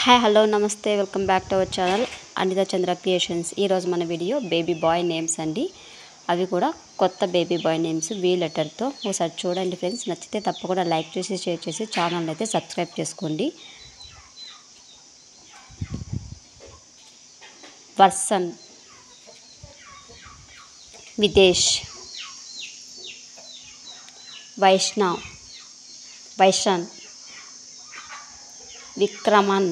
Hi hello నమస్తే welcome back to our channel Anitha Chandra creations. ఈరోజు మన వీడియో బేబీ బాయ్ నేమ్స్ అండి. అవి కూడా కొత్త బేబీ బాయ్ నేమ్స్ వి లెటర్తో. ఒకసారి చూడండి ఫ్రెండ్స్, నచ్చితే తప్పకుండా లైక్ చేసి షేర్ చేసి ఛానల్ అయితే సబ్స్క్రైబ్ చేసుకోండి. Varsan, Videsh, Vaishan, Vikraman,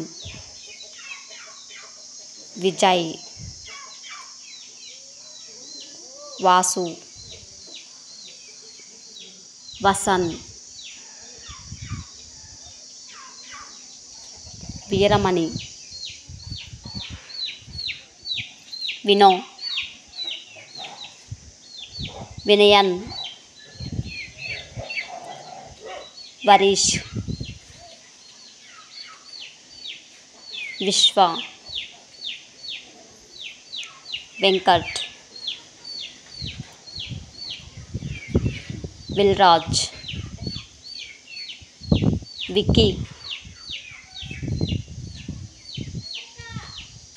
Vijay, Vasu, Vasan, Veeramani, Vino, Vinayan, Varish, Vishwa, Venkat, Vilraj, Vicky,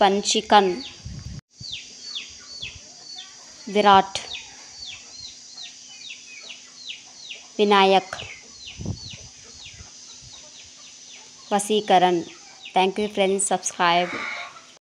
Panchikan, Virat, Vinayak, Vasikaran. Thank you friends, subscribe.